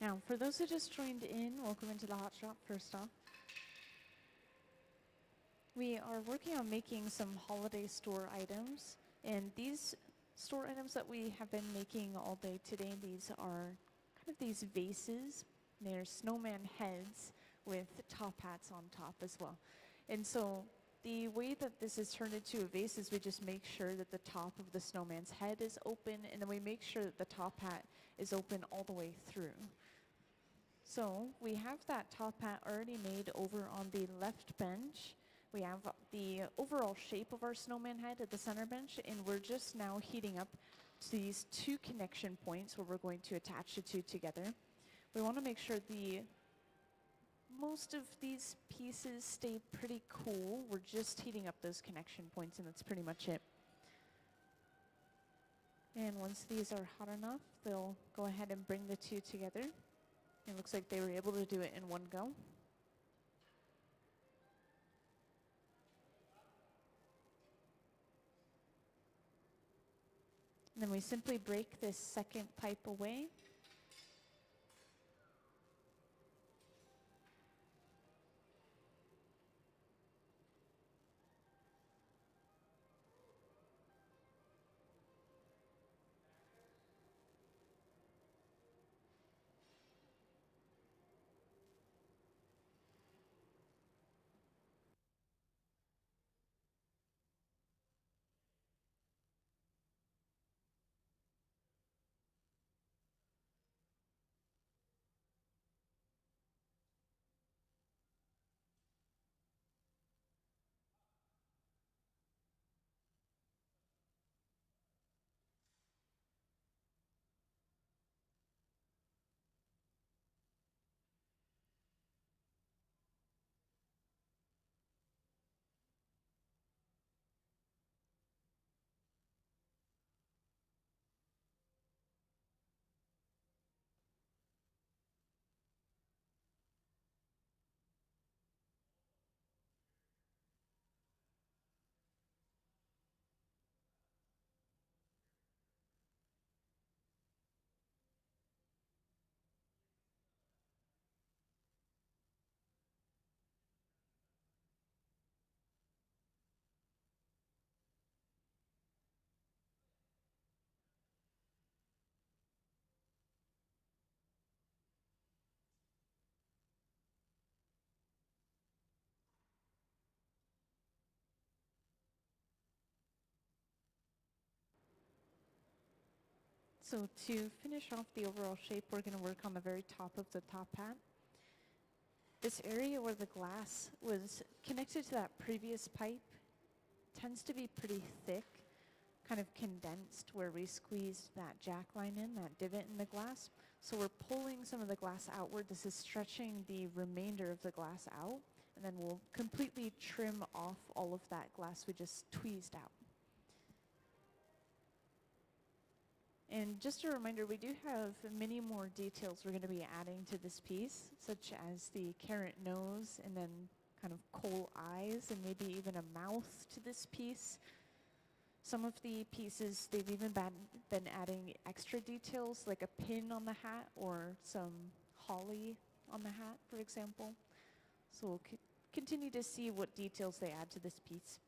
Now, for those who just joined in, welcome into the Hot Shop first off. We are working on making some holiday store items, and these store items that we have been making all day today, these are kind of these vases. They're snowman heads with top hats on top as well. And so the way that this is turned into a vase is we just make sure that the top of the snowman's head is open, and then we make sure that the top hat is open all the way through. So we have that top hat already made over on the left bench. We have the overall shape of our snowman head at the center bench, and we're just now heating up to these two connection points where we're going to attach the two together. We want to make sure most of these pieces stay pretty cool. We're just heating up those connection points, and that's pretty much it. And once these are hot enough, they'll go ahead and bring the two together. It looks like they were able to do it in one go. And then we simply break this second pipe away. So to finish off the overall shape, we're going to work on the very top of the top hat. This area where the glass was connected to that previous pipe tends to be pretty thick, kind of condensed where we squeezed that jack line in, that divot in the glass. So we're pulling some of the glass outward. This is stretching the remainder of the glass out, and then we'll completely trim off all of that glass we just tweezed out. And just a reminder, we do have many more details we're going to be adding to this piece, such as the carrot nose and then kind of coal eyes and maybe even a mouth to this piece. Some of the pieces, they've even been adding extra details like a pin on the hat or some holly on the hat, for example. So we'll continue to see what details they add to this piece.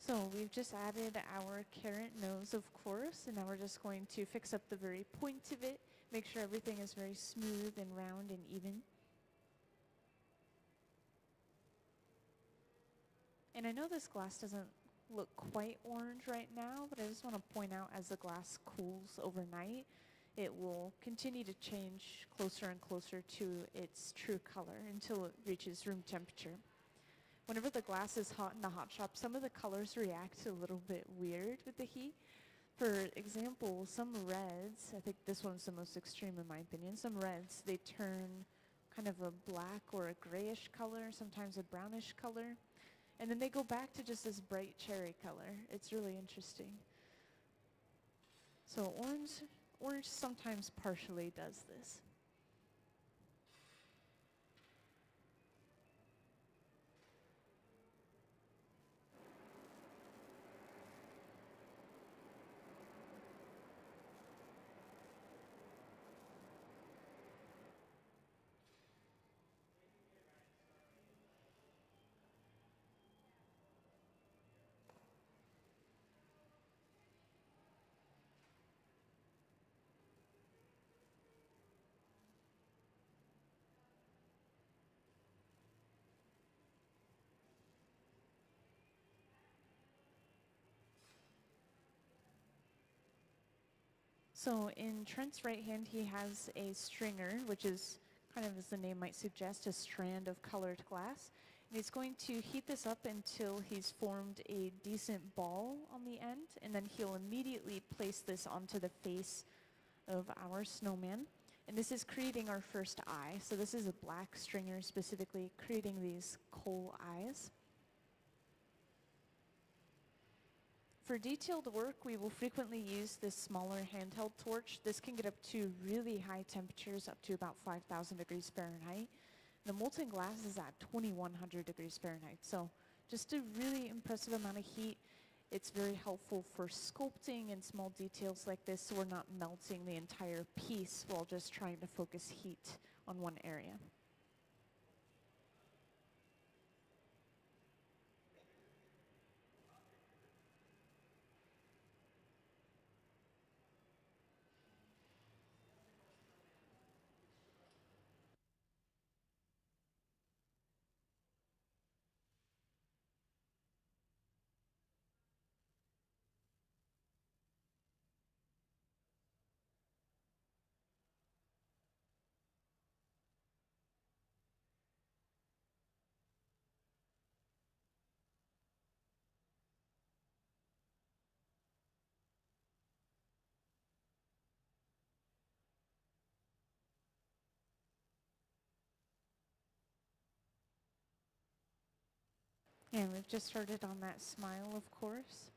So we've just added our carrot nose, of course, and now we're just going to fix up the very point of it, make sure everything is very smooth and round and even. And I know this glass doesn't look quite orange right now, but I just want to point out as the glass cools overnight, it will continue to change closer and closer to its true color until it reaches room temperature. Whenever the glass is hot in the hot shop, some of the colors react a little bit weird with the heat. For example, some reds, I think this one's the most extreme in my opinion, some reds, they turn kind of a black or a grayish color, sometimes a brownish color. And then they go back to just this bright cherry color. It's really interesting. So orange sometimes partially does this. So in Trent's right hand, he has a stringer, which is kind of, as the name might suggest, a strand of colored glass. And he's going to heat this up until he's formed a decent ball on the end, and then he'll immediately place this onto the face of our snowman. And this is creating our first eye. So this is a black stringer specifically creating these coal eyes. For detailed work, we will frequently use this smaller handheld torch. This can get up to really high temperatures, up to about 5,000 degrees Fahrenheit. The molten glass is at 2,100 degrees Fahrenheit. So just a really impressive amount of heat. It's very helpful for sculpting and small details like this, so we're not melting the entire piece while just trying to focus heat on one area. And we've just started on that smile, of course.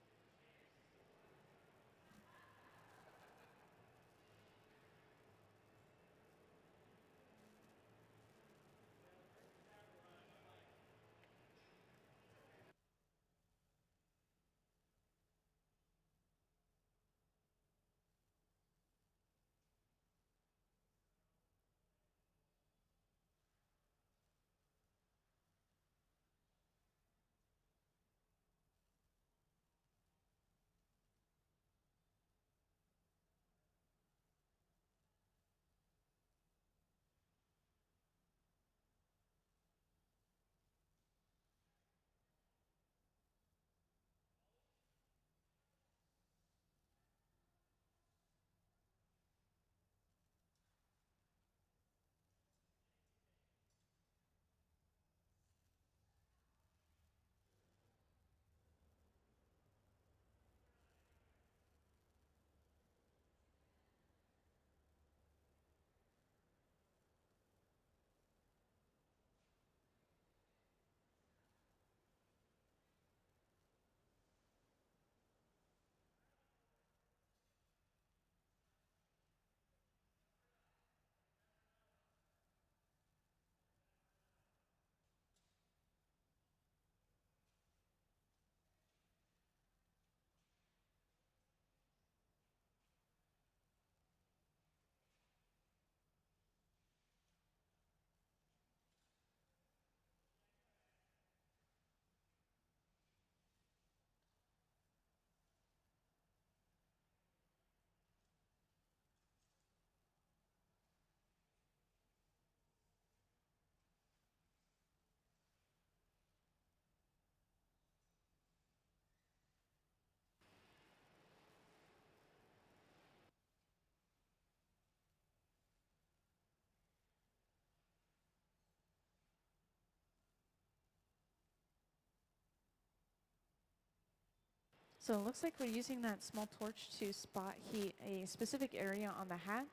So it looks like we're using that small torch to spot heat a specific area on the hat,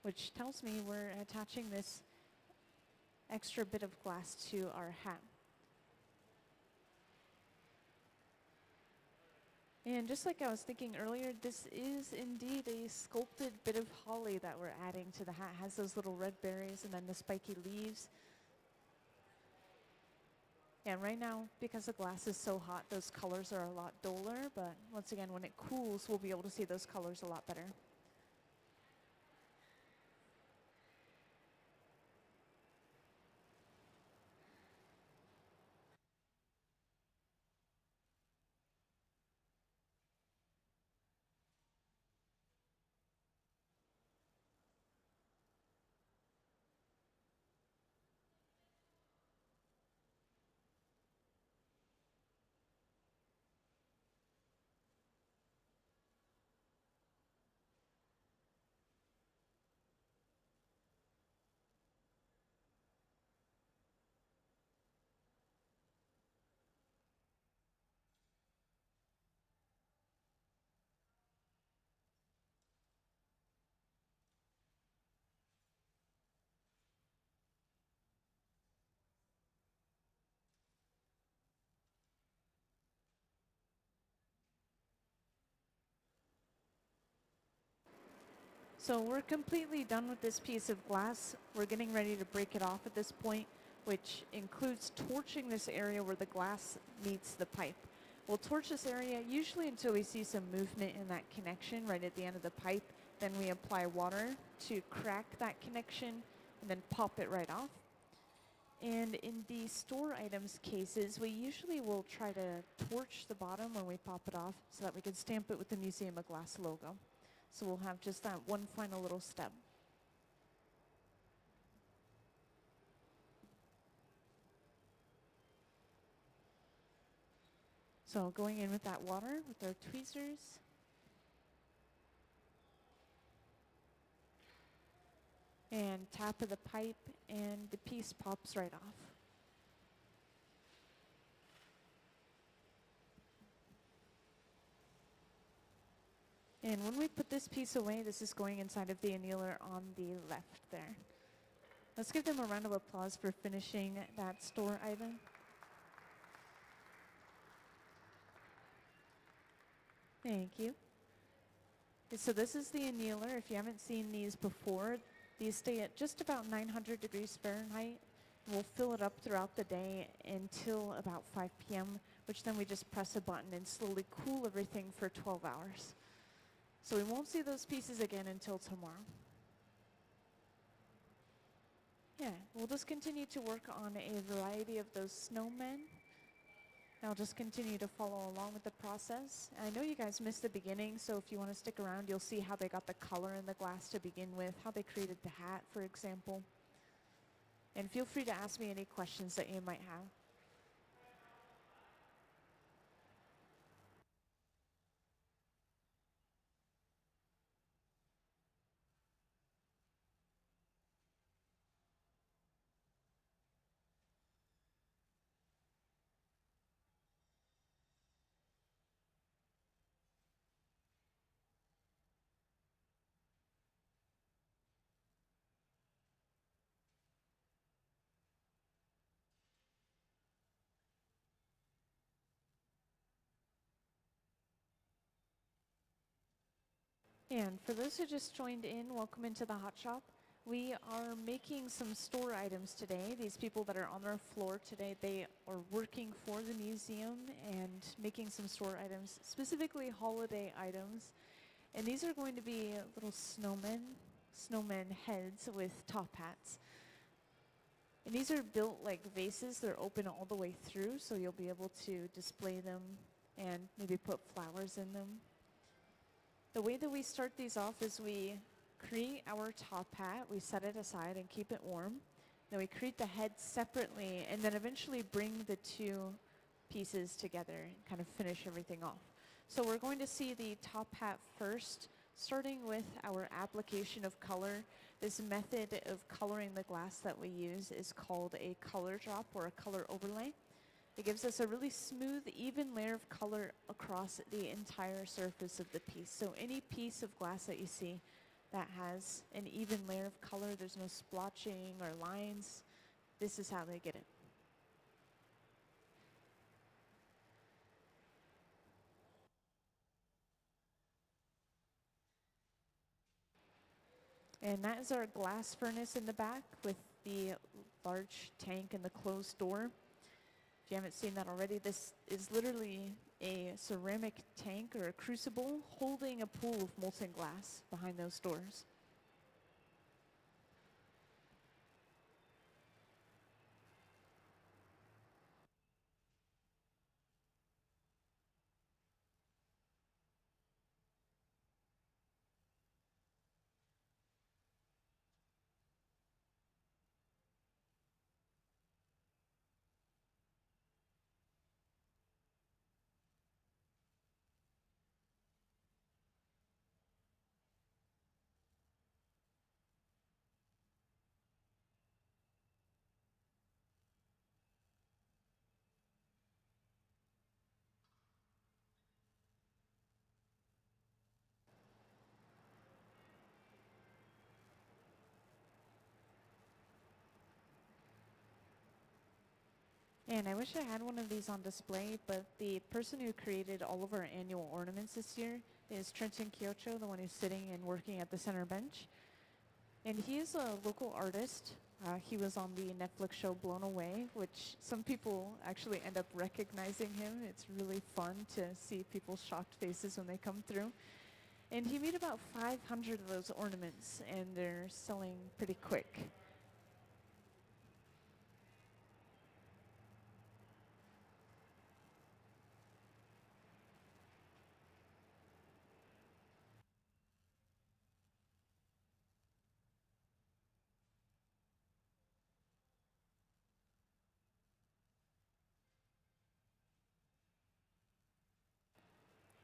which tells me we're attaching this extra bit of glass to our hat. And just like I was thinking earlier, this is indeed a sculpted bit of holly that we're adding to the hat. It has those little red berries and then the spiky leaves. And right now, because the glass is so hot, those colors are a lot duller, but once again, when it cools, we'll be able to see those colors a lot better. So we're completely done with this piece of glass. We're getting ready to break it off at this point, which includes torching this area where the glass meets the pipe. We'll torch this area usually until we see some movement in that connection right at the end of the pipe. Then we apply water to crack that connection and then pop it right off. And in the store items cases, we usually will try to torch the bottom when we pop it off so that we can stamp it with the Museum of Glass logo. So we'll have just that one final little step. So going in with that water with our tweezers. And tap of the pipe and the piece pops right off. And when we put this piece away, this is going inside of the annealer on the left there. Let's give them a round of applause for finishing that store item. Thank you. So this is the annealer. If you haven't seen these before, these stay at just about 900 degrees Fahrenheit. We'll fill it up throughout the day until about 5 p.m., which then we just press a button and slowly cool everything for 12 hours. So we won't see those pieces again until tomorrow. Yeah, we'll just continue to work on a variety of those snowmen. I'll just continue to follow along with the process. I know you guys missed the beginning, so if you want to stick around, you'll see how they got the color in the glass to begin with, how they created the hat, for example. And feel free to ask me any questions that you might have. And for those who just joined in, welcome into the Hot Shop. We are making some store items today. These people that are on our floor today, they are working for the museum and making some store items, specifically holiday items. And these are going to be little snowmen heads with top hats. And these are built like vases. They're open all the way through, so you'll be able to display them and maybe put flowers in them. The way that we start these off is we create our top hat, we set it aside and keep it warm. Then we create the head separately and then eventually bring the two pieces together and kind of finish everything off. So we're going to see the top hat first, starting with our application of color. This method of coloring the glass that we use is called a color drop or a color overlay. It gives us a really smooth, even layer of color across the entire surface of the piece. So any piece of glass that you see that has an even layer of color, there's no splotching or lines, this is how they get it. And that is our glass furnace in the back with the large tank and the closed door. If you haven't seen that already, this is literally a ceramic tank or a crucible holding a pool of molten glass behind those doors. And I wish I had one of these on display, but the person who created all of our annual ornaments this year is Trenton Kyocho, the one who's sitting and working at the center bench. And he is a local artist. He was on the Netflix show Blown Away, which some people actually end up recognizing him. It's really fun to see people's shocked faces when they come through. And he made about 500 of those ornaments, and they're selling pretty quick.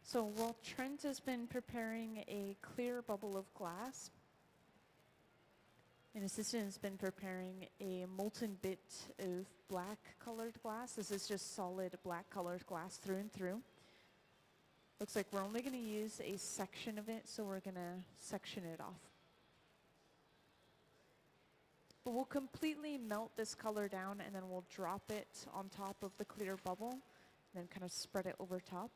So while Trent has been preparing a clear bubble of glass, an assistant has been preparing a molten bit of black colored glass. This is just solid black colored glass through and through. Looks like we're only going to use a section of it, so we're going to section it off. But we'll completely melt this color down, and then we'll drop it on top of the clear bubble, and then kind of spread it over top.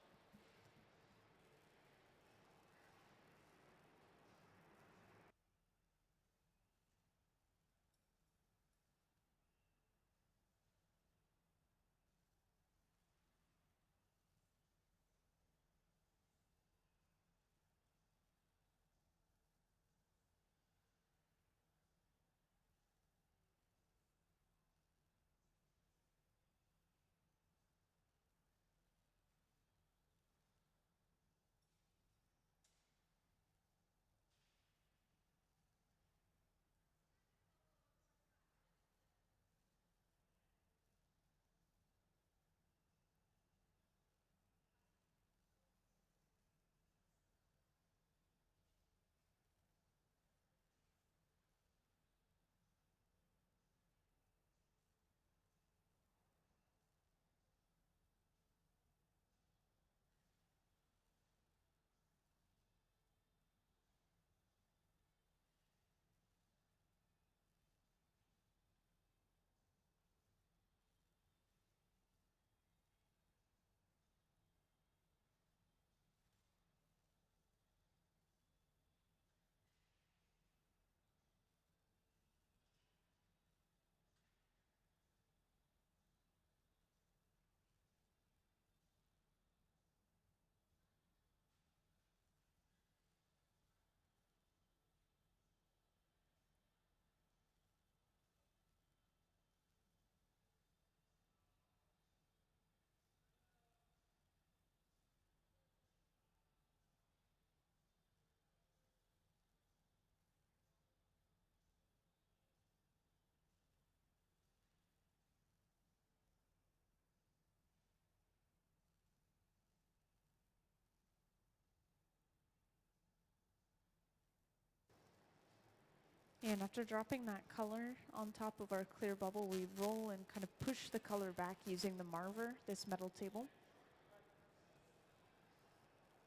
And after dropping that color on top of our clear bubble, we roll and kind of push the color back using the Marver, this metal table.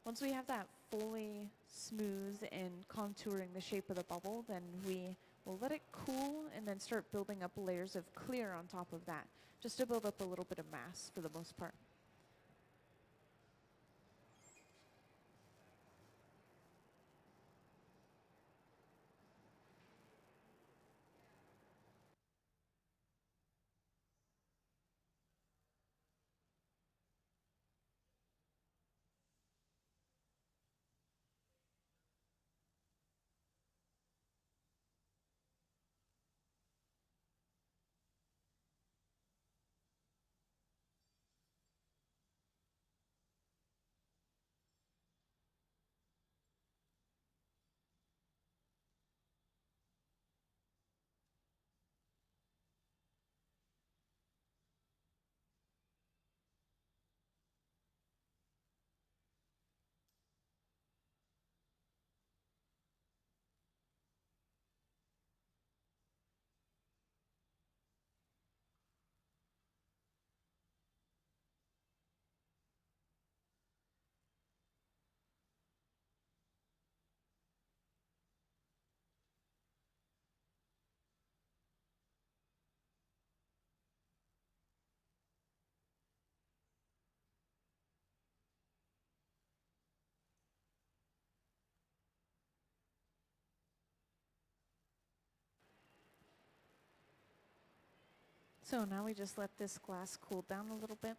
Once we have that fully smooth and contouring the shape of the bubble, then we will let it cool and then start building up layers of clear on top of that, just to build up a little bit of mass for the most part. So now we just let this glass cool down a little bit.